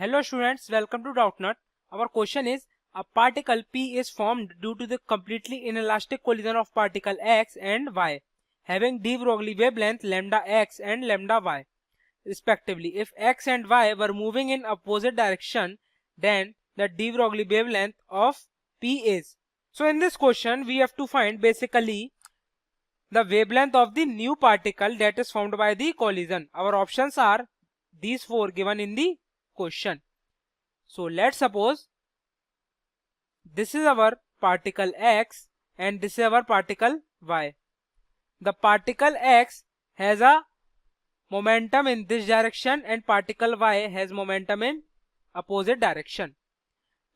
Hello students, welcome to Doubtnut. Our question is, a particle P is formed due to the completely inelastic collision of particle X and Y, having de Broglie wavelength lambda X and lambda Y, respectively. If X and Y were moving in opposite direction, then the de Broglie wavelength of P is. So in this question, we have to find basically the wavelength of the new particle that is formed by the collision. Our options are these four given in the question. So let's suppose this is our particle X and this is our particle Y. The particle X has a momentum in this direction and particle Y has momentum in opposite direction.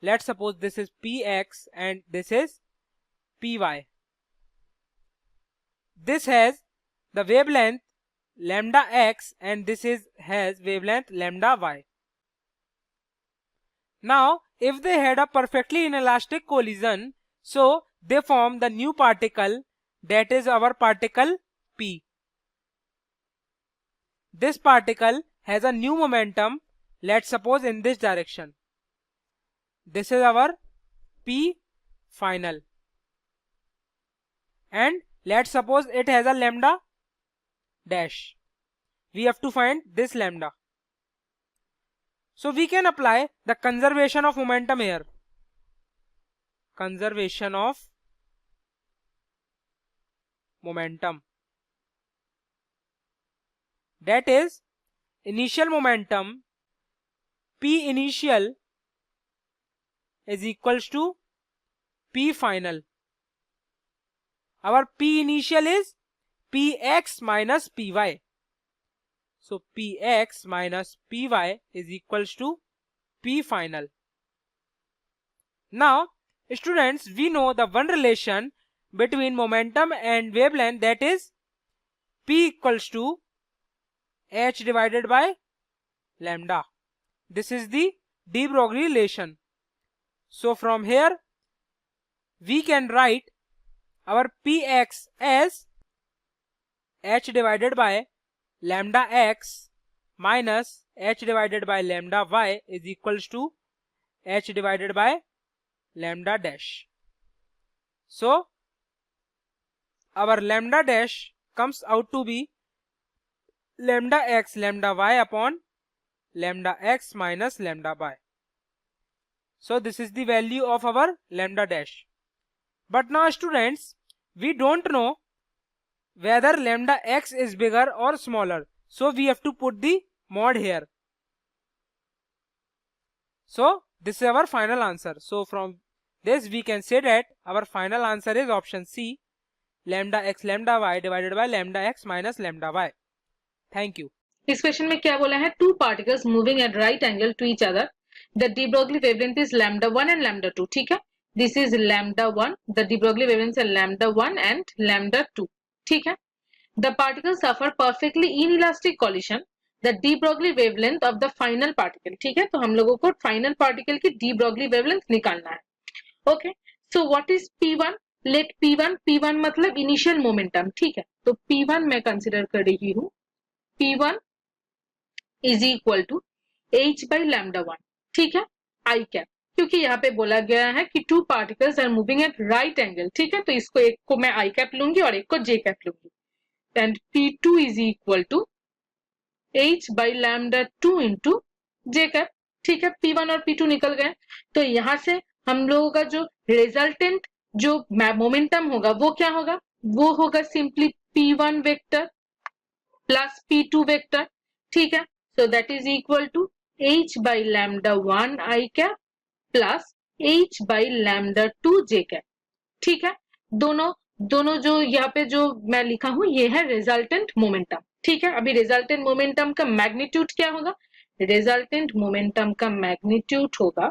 Let's suppose this is Px and this is Py. This has the wavelength lambda X and this has wavelength lambda Y. Now, if they had a perfectly inelastic collision, so they form the new particle, that is our particle P. This particle has a new momentum, let's suppose in this direction. This is our P final. And let's suppose it has a lambda dash. We have to find this lambda. So we can apply the conservation of momentum here. Conservation of momentum. That is initial momentum P initial is equals to P final. Our P initial is Px minus Py. So Px minus Py is equals to P final. Now students, we know the one relation between momentum and wavelength, that is P equals to h divided by lambda. This is the de Broglie relation. So from here we can write our Px as h divided by lambda x minus h divided by lambda y is equals to h divided by lambda dash. So our lambda dash comes out to be lambda x lambda y upon lambda x minus lambda y. So this is the value of our lambda dash. But now students, we don't know whether lambda x is bigger or smaller, so we have to put the mod here. So this is our final answer. So from this we can say that our final answer is option C, lambda x lambda y divided by lambda x minus lambda y. Thank you. इस question में क्या बोला है? Two particles moving at right angle to each other, the de Broglie wavelength is lambda 1 and lambda 2. ठीक है, this is lambda 1, the de Broglie wavelength है lambda 1 and lambda 2. ठीक है, the particle suffer perfectly inelastic collision, the de Broglie wavelength of the final particle. ठीक है, तो हम लोगों को फाइनल पार्टिकल की de Broglie wavelength निकालना है. Okay, so what is P1? Let P1 मतलब इनिशियल मोमेंटम. ठीक है, तो P1 मैं कंसिडर कर रही हूँ. P1 is equal to h by lambda 1. ठीक है, आई कैप, क्योंकि यहाँ पे बोला गया है कि two particles are moving at right angle. ठीक है, तो इसको एक को मैं आई कैप लूंगी और एक को जे कैप लूंगी. And P2 is equal to h by lambda 2 into j cap. ठीक है, P1 और P2 निकल गए, तो यहाँ से हम लोगों का जो रिजल्टेंट जो मोमेंटम होगा वो क्या होगा? वो होगा simply P1 vector plus P2 vector. ठीक है, so that is equal to h by lambda 1 I cap plus h by lambda 2 j cap. ठीक है, दोनों जो यहाँ पे जो मैं लिखा हूं ये है रिजल्टेंट मोमेंटम. ठीक है, अभी रिजल्टेंट मोमेंटम का मैग्नीट्यूड क्या होगा? रिजल्टेंट मोमेंटम का मैग्नीट्यूड होगा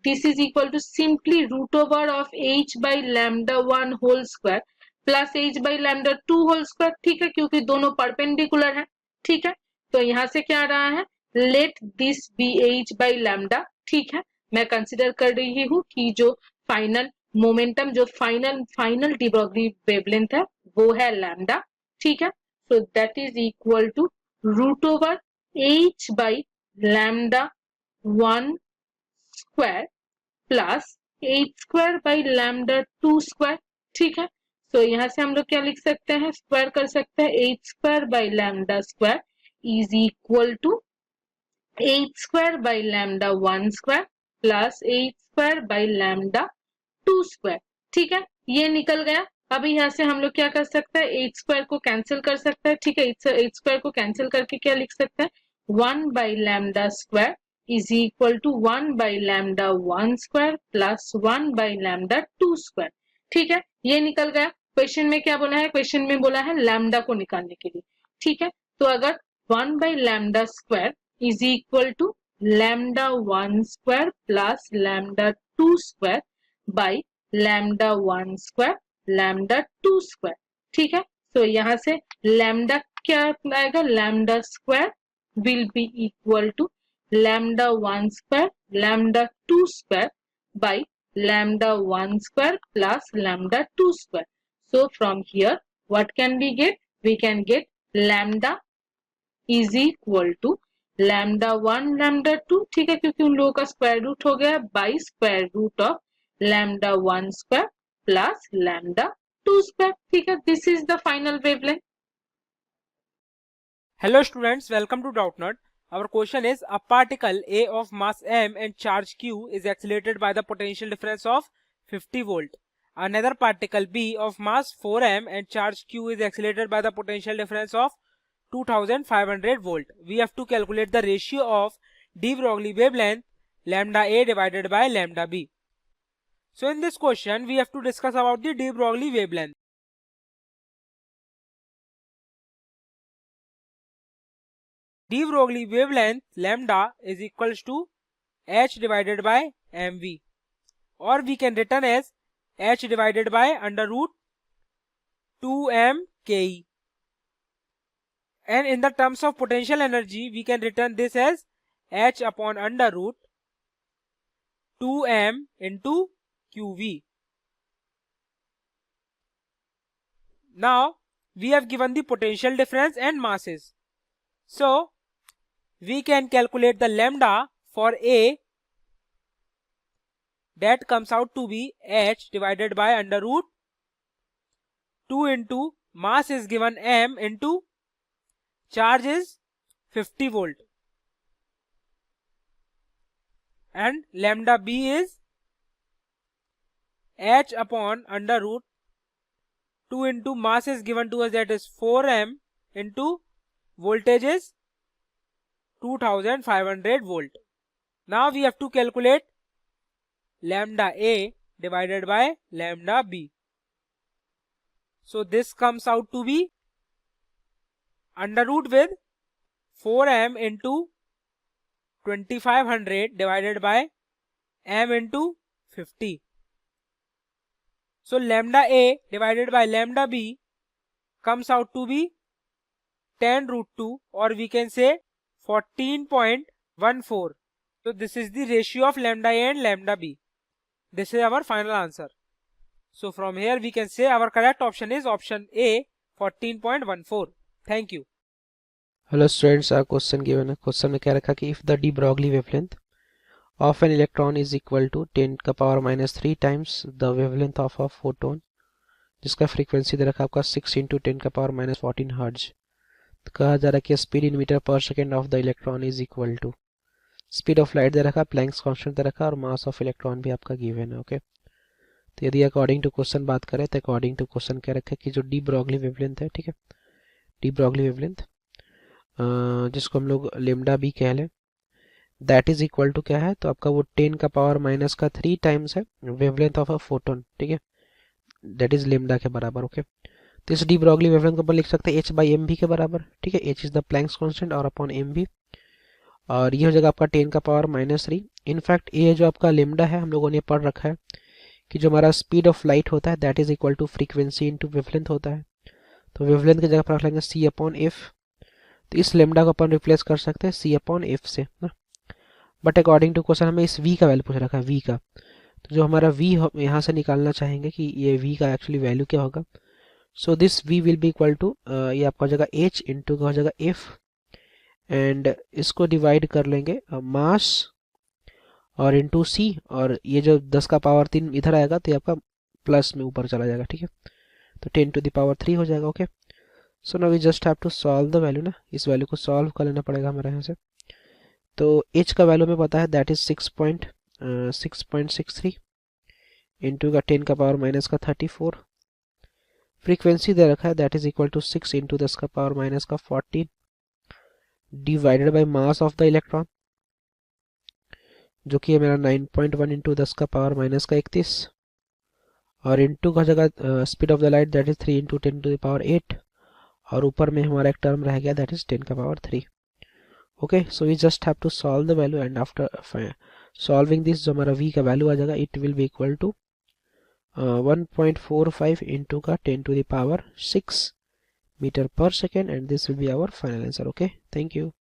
this is equal to simply root over of h by lambda 1 whole square plus h by lambda 2 whole square. ठीक है, क्योंकि दोनों परपेंडिकुलर है. ठीक है, तो यहाँ से क्या आ रहा है? Let this be h by lambda. ठीक है, मैं कंसिडर कर रही हूँ कि जो फाइनल मोमेंटम जो फाइनल de Broglie वेवलेंथ है वो है लैम्डा. ठीक है, so that is equal to root over h by lambda 1 square plus 8 square by lambda 2 square, ठीक है। तो यहाँ से हम लोग क्या लिख सकते हैं, स्क्वायर कर सकते हैं, 8 square by lambda square is equal to 8 square by lambda 1 square plus 8 square by lambda 2 square, ठीक है। ये निकल गया। अब यहाँ से हम लोग क्या कर सकते हैं, 8 स्क्वायर को कैंसिल कर सकते हैं, ठीक है। 8 स्क्वायर को कैंसिल करके क्या लिख सकते हैं, 1 by lambda square is equal to 1 by lambda 1 square plus 1 by lambda 2 square, ठीक है। ये निकल गया। क्वेश्चन में क्या बोला है, क्वेश्चन में बोला है लैम्डा को निकालने के लिए, ठीक है। तो अगर 1 by lambda square is equal to lambda 1 square plus lambda 2 square by lambda 1 square lambda 2 square, ठीक है। तो यहाँ से लैम्डा क्या आएगा, lambda square will be equal to lambda 1 square lambda 2 square by lambda 1 square plus lambda 2 square. So from here what can we get? We can get lambda is equal to lambda 1 lambda 2, ठीक है, क्योंकि उन लोगों का square root हो गया, by square root of lambda 1 square plus lambda 2 square, ठीक है। This is the final wavelength. Hello students, welcome to Doubtnut. Our question is, a particle A of mass m and charge q is accelerated by the potential difference of 50 volt. Another particle B of mass 4m and charge q is accelerated by the potential difference of 2500 volt. We have to calculate the ratio of de Broglie wavelength lambda A divided by lambda B. So in this question we have to discuss about the de Broglie wavelength. De Broglie wavelength lambda is equals to h divided by mv, or we can written as h divided by under root 2m ke, and in the terms of potential energy we can written this as h upon under root 2m into qv. Now we have given the potential difference and masses, so we can calculate the lambda for A, that comes out to be h divided by under root 2 into mass is given m into charge is 50 volt, and lambda B is h upon under root 2 into mass is given to us, that is 4m into voltage is 2500 volt. Now we have to calculate lambda A divided by lambda B. So this comes out to be under root with 4m into 2500 divided by m into 50. So lambda A divided by lambda B comes out to be 10 root 2, or we can say 14.14. So this is the ratio of lambda A and lambda B. This is our final answer. So from here we can say our correct option is option A, 14.14. Thank you. Hello students, our question given है. Question में क्या रखा कि if the de Broglie wavelength of an electron is equal to 10 का power minus 3 times the wavelength of a photon, जिसका frequency दे रखा आपका 6 into 10 का power minus 14 हर्ट्ज, तो कहा जा रहा है कि speed in metre per second of the electron is equal to speed of light दे रखा, प्लैंक्स कांस्टेंट दे रखा और मास ऑफ इलेक्ट्रॉन भी आपका गिवन है. ओके, तो यदि अकॉर्डिंग टू क्वेश्चन बात करें तो अकॉर्डिंग टू क्वेश्चन क्या रखा है कि जो डी ब्रॉगली वेवलेंथ है, ठीक है, डी ब्रॉगली वेवलेंथ जिसको हम लोग लेमडा बी कह लें, दैट इज इक्वल टू क्या है, तो आपका वो 10 का पावर माइनस का 3 टाइम्स है वेवलेंथ ऑफ अ फोटोन, ठीक है, दैट इज लेमडा के बराबर. ओके, तो इस डी ब्रॉगली वेवलेंथ को अपन लिख सकते हैं एच बाई एम बी के बराबर, ठीक है, H is the Planck's constant और अपॉन एम बी, और ये हो जाएगा आपका 10 का पावर माइनस 3. इनफैक्ट ये जो आपका लेमडा है हम लोगों ने पढ़ रखा है कि जो हमारा स्पीड ऑफ लाइट होता है that is equal to frequency into wavelength होता है, तो वेवलेंथ की जगह पर रख लेंगे सी अपॉन एफ, तो इस लेमडा को अपन रिप्लेस कर सकते हैं सी अपॉन एफ से ना. बट अकॉर्डिंग टू क्वेश्चन हमें इस वी का वैल्यू पूछ रखा है, वी का, तो जो हमारा वी यहाँ से निकालना चाहेंगे कि ये वी का एक्चुअली वैल्यू क्या होगा. So this we will be equal to ये आपका हो जाएगा एच इंटू का हो जाएगा एफ, एंड इसको डिवाइड कर लेंगे मास और इंटू सी, और ये जो 10 का पावर 3 इधर आएगा तो ये आपका प्लस में ऊपर चला जाएगा, ठीक है। तो 10 टू द पावर 3 हो जाएगा। Okay, so now we just have to solve the value ना, इस वैल्यू को सॉल्व कर लेना पड़ेगा हमारे यहाँ से। तो एच का वैल्यू हमें पता है, दैट इज 6.63 इंटू का 10 का पावर माइनस का 34। फ्रीक्वेंसी दे रखा है, that is equal to 6 into 10 का पावर माइनस का 14 divided by mass of the electron, जो कि है मेरा 9.1 इंटू 10 का पावर माइनस का 31, और इंटू का जगह speed of the light that is 3 into 10 to the power 8, और ऊपर में हमारा एक टर्म रह गया दैट इज 10 का power 3। Okay, so we just have to solve the value, and after solving this जो हमारा v का वैल्यू आ जाएगा, it will be equal to 1.45 into का 10 to the power 6 meter per second, and this will be our final answer. Okay, thank you.